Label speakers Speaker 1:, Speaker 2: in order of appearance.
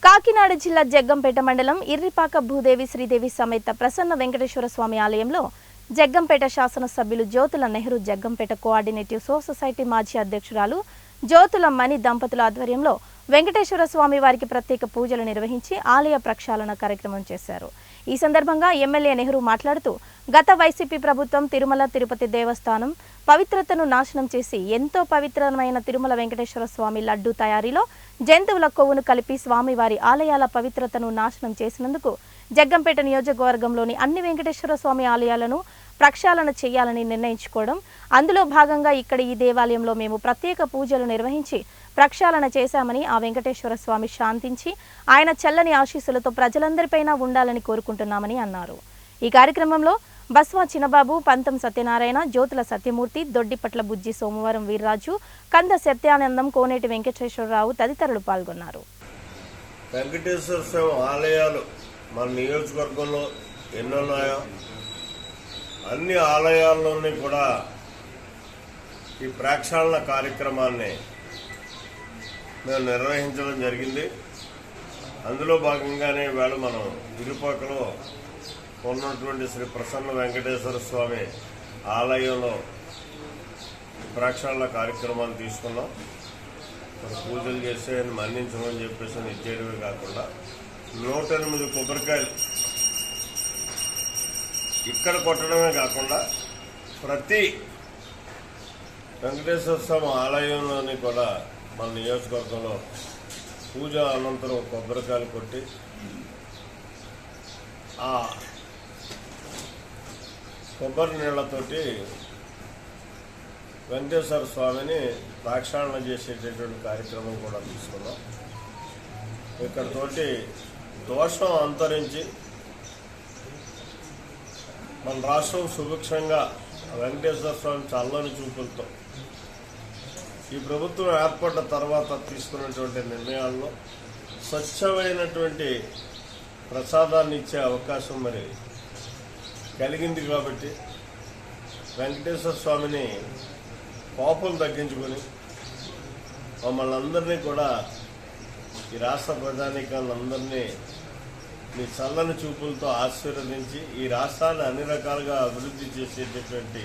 Speaker 1: కాకినాడ జిల్లా జగ్గంపేట మండలం ఇర్రిపాక భూదేవి శ్రీదేవి సమేత ప్రసన్న వెంకటేశ్వర స్వామి ఆలయంలో జగ్గంపేట శాసనసభ్యులు జ్యోతుల నెహ్రూ జగ్గంపేట కోఆర్డినేటివ్ సొసైటీ మాజీ అధ్యక్షురాలు జ్యోతుల మణి దంపతుల ఆధ్వర్యంలో వెంకటేశ్వర స్వామి వారికి ప్రత్యేక పూజలు నిర్వహించి ఆలయ ప్రక్షాళన కార్యక్రమం చేశారు। ఈ సందర్భంగా ఎమ్మెల్యే నెహ్రూ మాట్లాడుతూ గత వైసీపీ ప్రభుత్వం తిరుమల తిరుపతి దేవస్థానం పవిత్రతను నాశనం చేసి ఎంతో పవిత్రమైన తిరుమల వెంకటేశ్వర స్వామి లడ్డు తయారీలో జంతువుల కొవ్వును కలిపి స్వామివారి ఆలయాల పవిత్రతను నాశనం చేసినందుకు జగ్గంపేట నియోజకవర్గంలోని అన్ని వెంకటేశ్వర స్వామి ఆలయాలను ప్రక్షాళన చేయాలని నిర్ణయించుకోవడం, అందులో భాగంగా ఇక్కడ ఈ దేవాలయంలో మేము ప్రత్యేక పూజలు నిర్వహించి ప్రక్షాళన చేశామని, ఆ వెంకటేశ్వర స్వామి శాంతించి ఆయన చల్లని ఆశీస్సులతో ప్రజలందరిపైన ఉండాలని కోరుకుంటున్నామని అన్నారు। ఈ కార్యక్రమంలో బస్వా చిన్నబాబు, పంతం సత్యనారాయణ, జ్యోతుల సత్యమూర్తి, దొడ్డిపట్ల బుజ్జి సోమవారం వీర్రాజు, కంద సత్యానందం, కోనేటి వెంకటేశ్వరరావు తదితరులు పాల్గొన్నారు।
Speaker 2: వెంకటేశ్వర స్వామి ఆలయాలు మన నియోజకవర్గంలో ఎన్నున్నాయో అన్ని ఆలయాల్లోని కూడా ఈ ప్రక్షాళన కార్యక్రమాన్ని మేము నిర్వహించడం జరిగింది। అందులో భాగంగానే వేళ మనం ఇరుపాకలో ఉన్నటువంటి శ్రీ ప్రసన్న వెంకటేశ్వర స్వామి ఆలయంలో ప్రక్షాళన కార్యక్రమాన్ని తీసుకున్నాం। పూజలు చేస్తే మన్నించమని చెప్పేసి ఇచ్చేయడమే కాకుండా 108 కొబ్బరికాయలు ఇక్కడ కొట్టడమే కాకుండా ప్రతి వెంకటేశ్వర స్వామి ఆలయంలోని కూడా మన నియోజకవర్గంలో పూజ అనంతరం కొబ్బరికాయలు కొట్టి ఆ కొబ్బరి నీళ్లతోటి వెంకటేశ్వర స్వామిని ప్రక్షాళన చేసేటటువంటి కార్యక్రమం కూడా తీసుకున్నాం। ఇక్కడతోటి దోషం అంతరించి మన రాష్ట్రం సుభిక్షంగా వెంకటేశ్వర స్వామి చల్లని చూపులతో ఈ ప్రభుత్వం ఏర్పడ్డ తర్వాత తీసుకున్నటువంటి నిర్ణయాల్లో స్వచ్ఛమైనటువంటి ప్రసాదాన్ని ఇచ్చే అవకాశం మరి కలిగింది కాబట్టి వెంకటేశ్వర స్వామిని కోపం తగ్గించుకొని మమ్మల్ని అందరినీ కూడా ఈ రాష్ట్ర ప్రజానీకాలందరినీ మీ చల్లని చూపులతో ఆశీర్వదించి ఈ రాష్ట్రాన్ని అన్ని రకాలుగా అభివృద్ధి చేసేటటువంటి